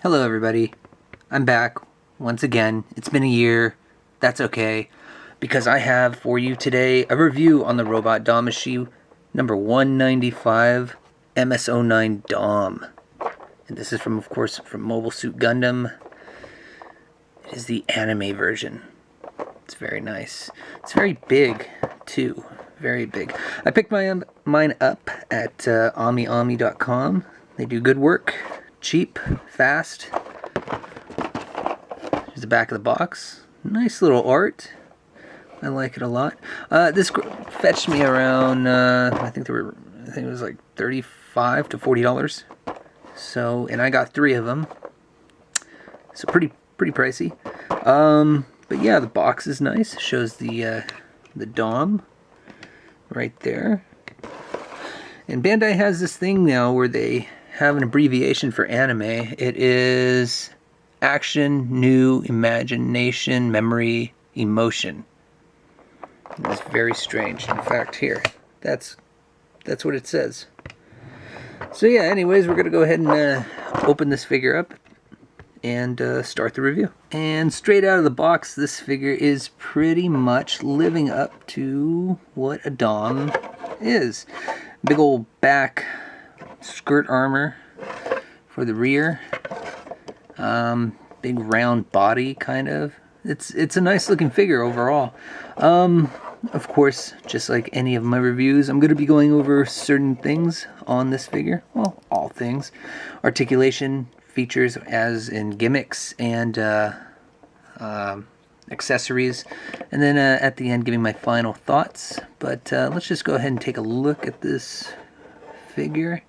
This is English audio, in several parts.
Hello everybody, I'm back once again. It's been a year, that's okay, because I have for you today a review on the robot Damashii number 195 MS-09 Dom. And this is from, of course, from Mobile Suit Gundam. It is the anime version. It's very nice. It's very big, too. Very big. I picked mine up at A.N.I.M.E.com. They do good work. Cheap, fast. Here's the back of the box. Nice little art. I like it a lot. This fetched me around, I think it was like $35 to $40. So, and I got 3 of them. So pretty pricey. But yeah, the box is nice. It shows the Dom right there. And Bandai has this thing now where they have an abbreviation for anime. It is action, new, imagination, memory, emotion. It's very strange. In fact, here, that's what it says. So yeah, anyways, we're gonna go ahead and open this figure up and start the review. And straight out of the box, this figure is pretty much living up to what a Dom is. Big old back skirt armor for the rear. Big round body, kind of. It's a nice looking figure overall. Of course, just like any of my reviews, I'm going to be going over certain things on this figure. Well, all things. Articulation, features as in gimmicks, and accessories. And then at the end, giving my final thoughts. But let's just go ahead and take a look at this figure.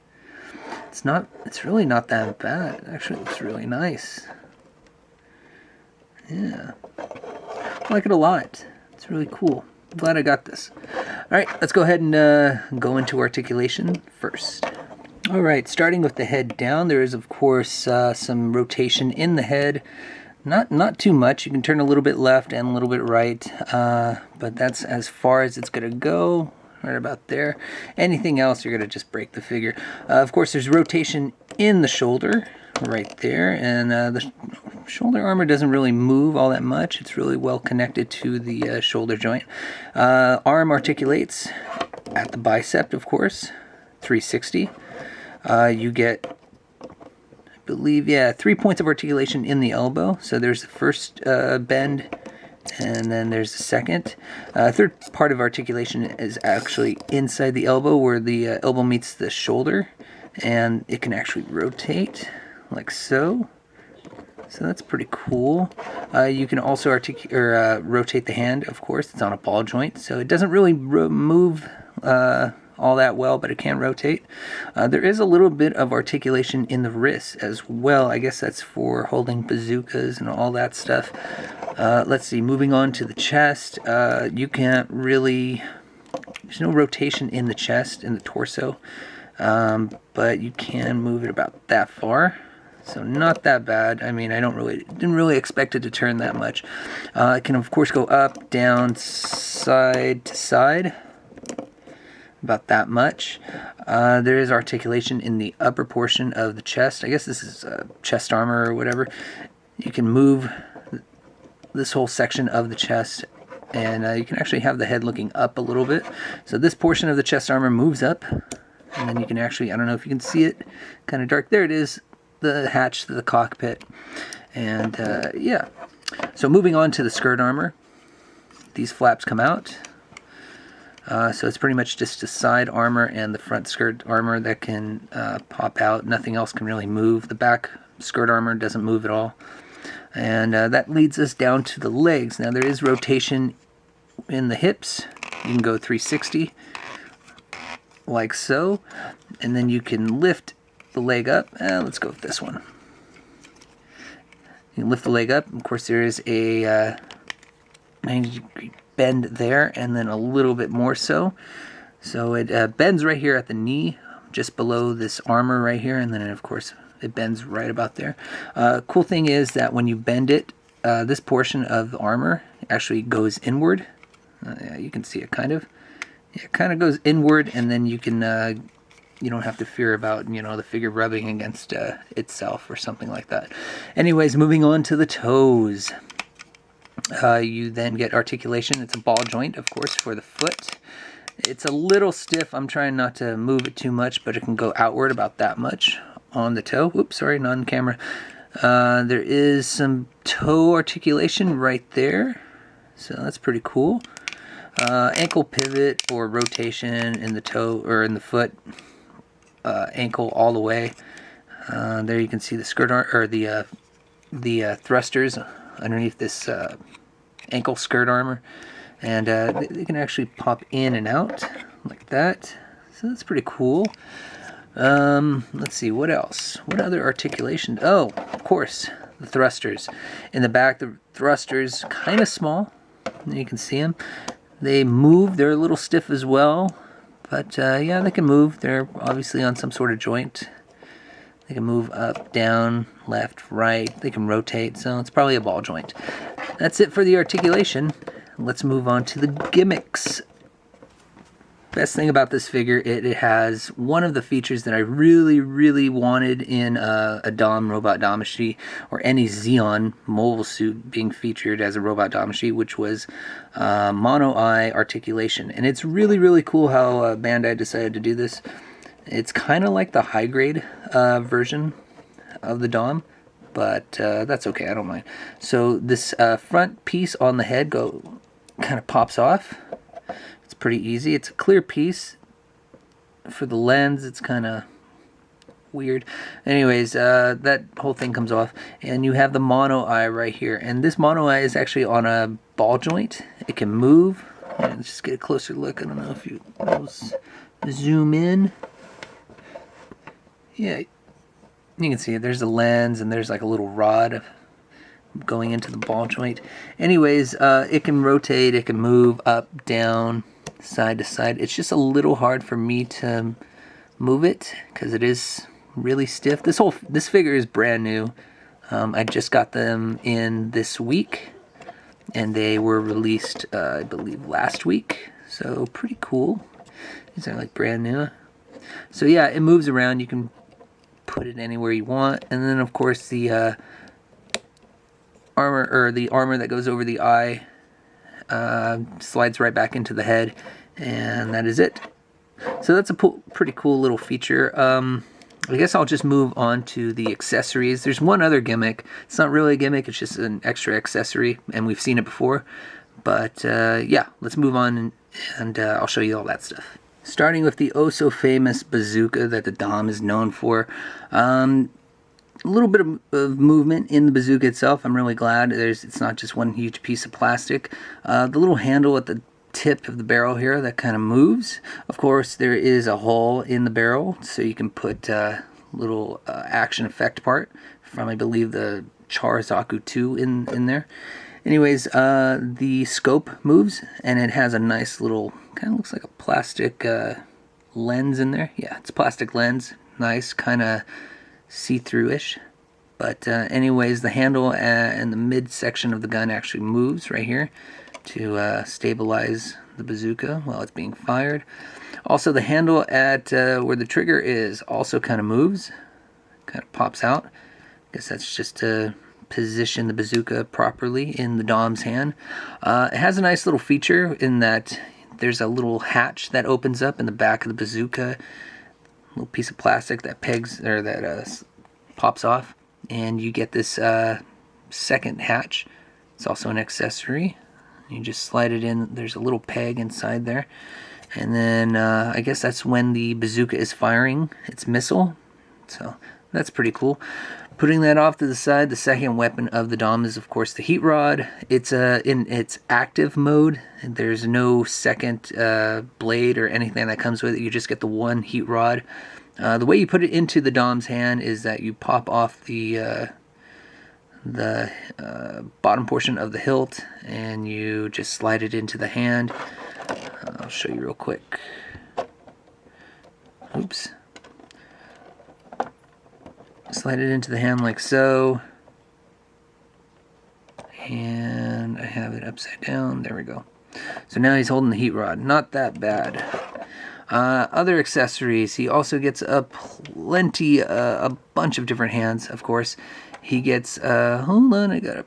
It's really not that bad. Actually, it looks really nice. Yeah. I like it a lot. It's really cool. I'm glad I got this. Alright, let's go ahead and go into articulation first. Alright, starting with the head down, there is of course some rotation in the head. Not too much. You can turn a little bit left and a little bit right, but that's as far as it's going to go. Right about there. Anything else, you're going to just break the figure. Of course, there's rotation in the shoulder, right there, and the shoulder armor doesn't really move all that much. It's really well connected to the shoulder joint. Arm articulates at the bicep, of course, 360. You get, I believe, 3 points of articulation in the elbow. So there's the first bend, and then there's the second. Third part of articulation is actually inside the elbow, where the elbow meets the shoulder, and it can actually rotate like so. So that's pretty cool. You can also rotate the hand, of course. It's on a ball joint, so it doesn't really move all that well, but it can rotate. There is a little bit of articulation in the wrist as well. I guess that's for holding bazookas and all that stuff. Let's see, moving on to the chest. You can't really, there's no rotation in the chest, in the torso, but you can move it about that far. So not that bad. I mean, didn't really expect it to turn that much. It can of course go up, down, side to side, about that much. There is articulation in the upper portion of the chest. I guess this is chest armor or whatever. You can move this whole section of the chest, and you can actually have the head looking up a little bit. So this portion of the chest armor moves up, and then you can actually, I don't know if you can see it, kind of dark. There it is, the hatch to the cockpit. And yeah, so moving on to the skirt armor, these flaps come out. So it's pretty much just a side armor and the front skirt armor that can pop out. Nothing else can really move. The back skirt armor doesn't move at all. And that leads us down to the legs. Now there is rotation in the hips. You can go 360 like so, and then you can lift the leg up. Let's go with this one. You can lift the leg up. Of course, there is a 90-degree bend there, and then a little bit more so. So it bends right here at the knee, just below this armor right here, and then of course it bends right about there. Cool thing is that when you bend it, this portion of the armor actually goes inward. Yeah, you can see it kind of. It kind of goes inward, and then you can you don't have to fear about, you know, the figure rubbing against itself or something like that. Anyways, moving on to the toes. You then get articulation. It's a ball joint, of course, for the foot. It's a little stiff. I'm trying not to move it too much, but it can go outward about that much on the toe. Oops, sorry, not on camera. There is some toe articulation right there, so that's pretty cool. Ankle pivot or rotation in the toe or in the foot, ankle all the way. There you can see the skirt arm or the thrusters underneath this ankle skirt armor, and they can actually pop in and out like that. So that's pretty cool. Let's see, what else? What other articulation? Oh, of course, the thrusters. In the back, the thrusters kind of small. You can see them. They move. They're a little stiff as well, but yeah, they can move. They're obviously on some sort of joint. They can move up, down, left, right. They can rotate, so it's probably a ball joint. That's it for the articulation. Let's move on to the gimmicks. Best thing about this figure, it has one of the features that I really wanted in a Dom robot Damashii, or any Zeon mobile suit being featured as a robot Damashii, which was mono eye articulation. And it's really cool how Bandai decided to do this. It's kind of like the high grade version of the Dom, but that's okay, I don't mind. So this front piece on the head kind of pops off. It's pretty easy. It's a clear piece. For the lens, it's kind of weird. Anyways, that whole thing comes off, and you have the mono eye right here. And this mono eye is actually on a ball joint. It can move. Let's just get a closer look. I don't know if you zoom in. Yeah, you can see it. There's a lens, and there's like a little rod going into the ball joint. Anyways, it can rotate, it can move up, down, side to side. It's just a little hard for me to move it because it is really stiff. This figure is brand new. I just got them in this week, and they were released, I believe, last week. So pretty cool. These are like brand new. So yeah, it moves around. You can put it anywhere you want, and then of course the armor that goes over the eye slides right back into the head, and that is it. So that's a pretty cool little feature. I guess I'll just move on to the accessories. There's one other gimmick. It's not really a gimmick, it's just an extra accessory, and we've seen it before. But yeah, let's move on, and I'll show you all that stuff. Starting with the oh-so-famous bazooka that the Dom is known for. A little bit of movement in the bazooka itself. I'm really glad it's not just one huge piece of plastic. The little handle at the tip of the barrel here that kind of moves. Of course, there is a hole in the barrel, so you can put a little action effect part from, I believe, the Charazaku 2 in there. Anyways, the scope moves, and it has a nice little, kind of looks like a plastic lens in there. Yeah, it's a plastic lens. Nice, kind of see-through-ish. But anyways, the handle and the midsection of the gun actually moves right here to stabilize the bazooka while it's being fired. Also, the handle at where the trigger is also kind of moves, kind of pops out. I guess that's just to position the bazooka properly in the Dom's hand. It has a nice little feature in that there's a little hatch that opens up in the back of the bazooka, a little piece of plastic that pegs or that pops off, and you get this second hatch. It's also an accessory. You just slide it in. There's a little peg inside there, and then I guess that's when the bazooka is firing its missile. So that's pretty cool. Putting that off to the side, the second weapon of the Dom is, of course, the heat rod. It's in its active mode. There's no second blade or anything that comes with it. You just get the one heat rod. The way you put it into the Dom's hand is that you pop off the bottom portion of the hilt, and you just slide it into the hand. I'll show you real quick. Oops. Slide it into the hand like so, and I have it upside down. There we go. So now he's holding the heat rod. Not that bad. Other accessories, he also gets a bunch of different hands, of course. He gets, hold on, I gotta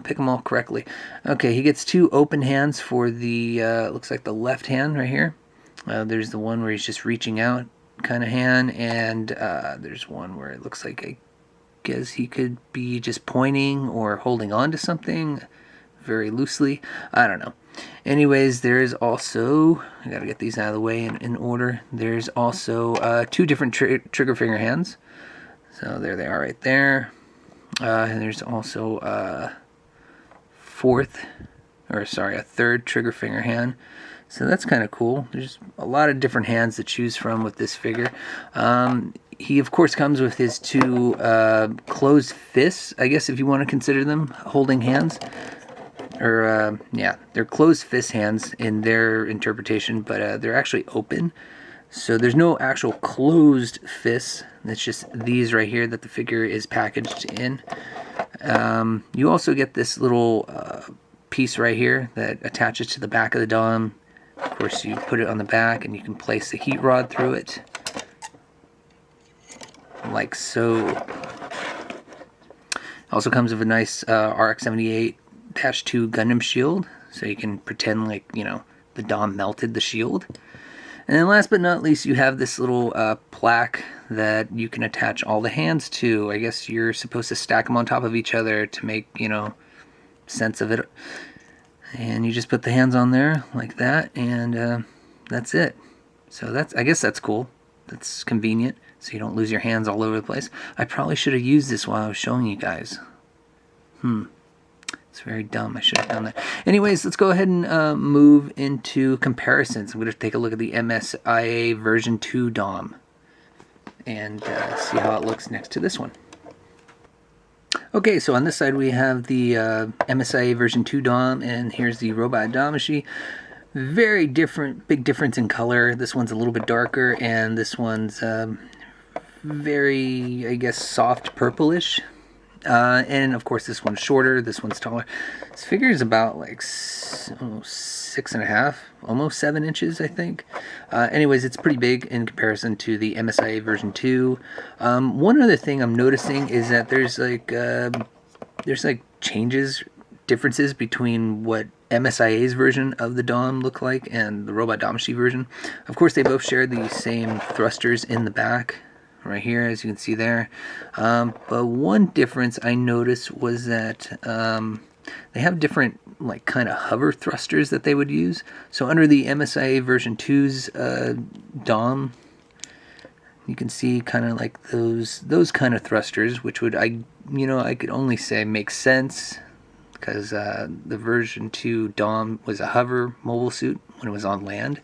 pick them all correctly. Okay, he gets 2 open hands for the, looks like the left hand right here. There's the one where he's just reaching out kind of hand, and there's one where it looks like, I guess he could be just pointing or holding on to something very loosely. I don't know. Anyways, there's also, I gotta get these out of the way in order. There's also 2 different trigger finger hands. So there they are right there. And there's also a third trigger finger hand. So that's kind of cool. There's a lot of different hands to choose from with this figure. He, of course, comes with his 2 closed fists, I guess if you want to consider them holding hands. Or, yeah, they're closed fist hands in their interpretation, but they're actually open. So there's no actual closed fists. It's just these right here that the figure is packaged in. You also get this little piece right here that attaches to the back of the Dom. Of course, you put it on the back and you can place the heat rod through it. Like so. Also comes with a nice RX-78-2 Gundam shield. So you can pretend like, you know, the Dom melted the shield. And then last but not least, you have this little plaque that you can attach all the hands to. I guess you're supposed to stack them on top of each other to make, you know, sense of it. And you just put the hands on there like that, and that's it. So I guess that's cool. That's convenient, so you don't lose your hands all over the place. I probably should have used this while I was showing you guys. It's very dumb. I should have done that. Anyways, let's go ahead and move into comparisons. I'm going to take a look at the MSIA version 2 DOM and see how it looks next to this one. Okay, so on this side we have the MSIA version 2 DOM, and here's the robot Damashii. Very different, big difference in color. This one's a little bit darker, and this one's very, I guess, soft purplish. And of course this one's shorter, this one's taller. This figure is about like 6.5, almost 7 inches, I think. Anyways, it's pretty big in comparison to the MSIA version 2. One other thing I'm noticing is that there's like differences between what MSIA's version of the Dom look like and the Robot Damashii version. Of course, they both share the same thrusters in the back, right here, as you can see there. But one difference I noticed was that they have different, like, kind of hover thrusters that they would use. So under the MSIA version 2's Dom, you can see kind of like those kind of thrusters, which would, I could only say make sense, because the version 2 Dom was a hover mobile suit when it was on land.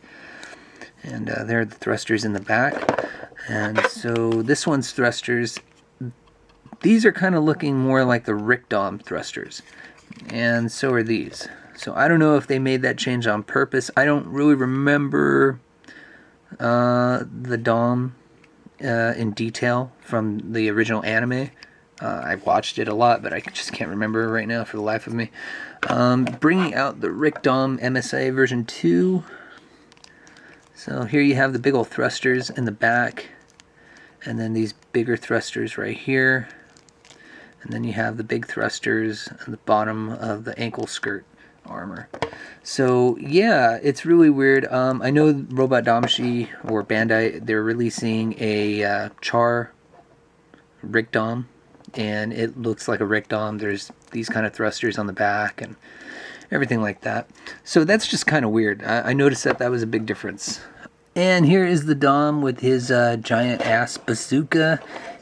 And there are the thrusters in the back. And so this one's thrusters, these are kind of looking more like the Rick Dom thrusters. And so are these. So I don't know if they made that change on purpose. I don't really remember the Dom in detail from the original anime. I've watched it a lot, but I just can't remember right now for the life of me. Bringing out the Rick Dom MSIA version 2. So here you have the big old thrusters in the back, and then these bigger thrusters right here, and then you have the big thrusters at the bottom of the ankle skirt armor. So yeah, it's really weird. I know Robot Damashii or Bandai, they're releasing a Char Rick Dom, and it looks like a Rick Dom. There's these kind of thrusters on the back and everything like that. So that's just kind of weird. I noticed that was a big difference. And here is the Dom with his giant ass bazooka,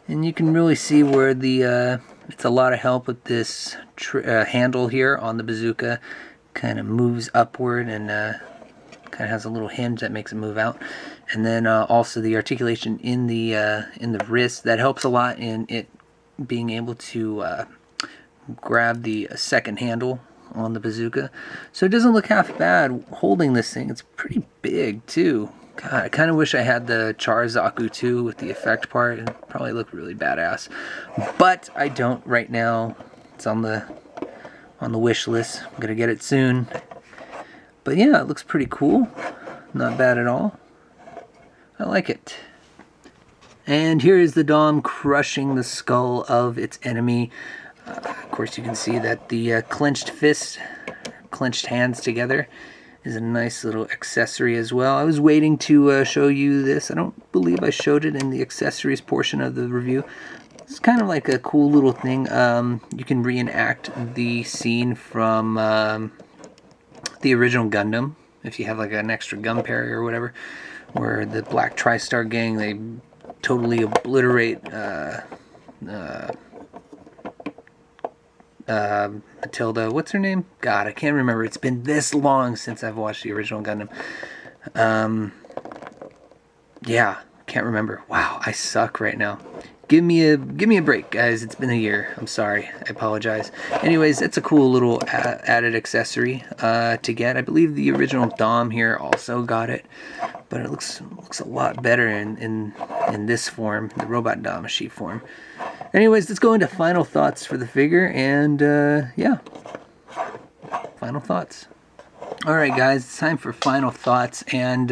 and you can really see where the it's a lot of help with this handle here on the bazooka. Kind of moves upward and kind of has a little hinge that makes it move out. And then also the articulation in the wrist, that helps a lot in it being able to grab the second handle on the bazooka. So it doesn't look half bad holding this thing. It's pretty big too. God, I kind of wish I had the Char Zaku 2 with the effect part. It'd probably look really badass. But I don't right now. It's on the wish list. I'm gonna get it soon. But yeah, it looks pretty cool. Not bad at all. I like it. And here is the Dom crushing the skull of its enemy. Of course, you can see that the clenched fist, clenched hands together is a nice little accessory as well. I was waiting to show you this. I don't believe I showed it in the accessories portion of the review. It's kind of like a cool little thing. You can reenact the scene from the original Gundam, if you have like an extra gun carrier or whatever, where the Black Tri-Star gang, they totally obliterate Matilda, what's her name? God, I can't remember. It's been this long since I've watched the original Gundam. Yeah, can't remember. Wow, I suck right now. Give me a break, guys. It's been a year. I'm sorry. I apologize. Anyways, it's a cool little added accessory to get. I believe the original Dom here also got it, but it looks a lot better in this form, the robot Damashii form. Anyways, let's go into final thoughts for the figure, and yeah, final thoughts. All right, guys, it's time for final thoughts, and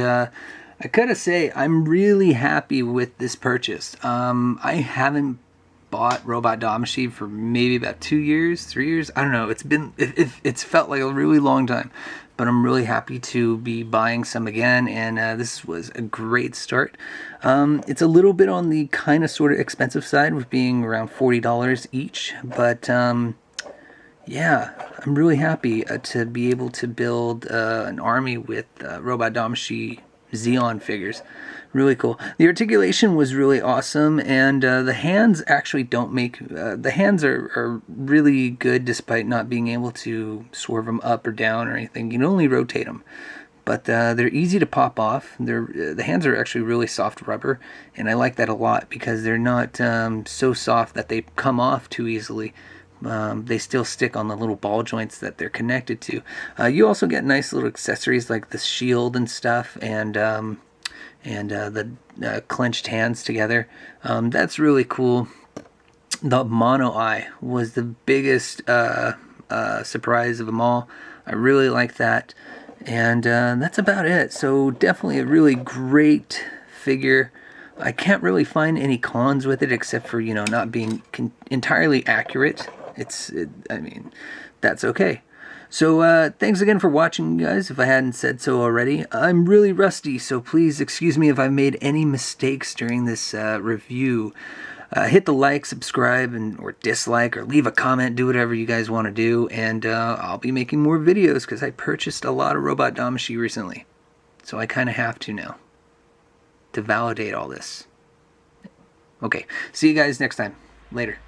I gotta say, I'm really happy with this purchase. I haven't bought Robot Damashii for maybe about 2 years, 3 years. I don't know. It's felt like a really long time, but I'm really happy to be buying some again, and this was a great start. It's a little bit on the kind of sort of expensive side, with being around $40 each, but yeah, I'm really happy to be able to build an army with Robot Damashii Xeon figures. Really cool. The articulation was really awesome, and the hands actually don't make... the hands are really good despite not being able to swerve them up or down or anything. You can only rotate them. But they're easy to pop off. The hands are actually really soft rubber, and I like that a lot because they're not so soft that they come off too easily. They still stick on the little ball joints that they're connected to. You also get nice little accessories like the shield and stuff, and the clenched hands together. That's really cool. The mono eye was the biggest surprise of them all. I really like that, and that's about it. So definitely a really great figure. I can't really find any cons with it except for, not being entirely accurate. I mean, that's okay. So thanks again for watching, guys, if I hadn't said so already. I'm really rusty, so please excuse me if I made any mistakes during this review. Hit the like, subscribe, or dislike, or leave a comment. Do whatever you guys want to do, and I'll be making more videos because I purchased a lot of Robot Damashii recently. So I kind of have to now to validate all this. Okay, see you guys next time. Later.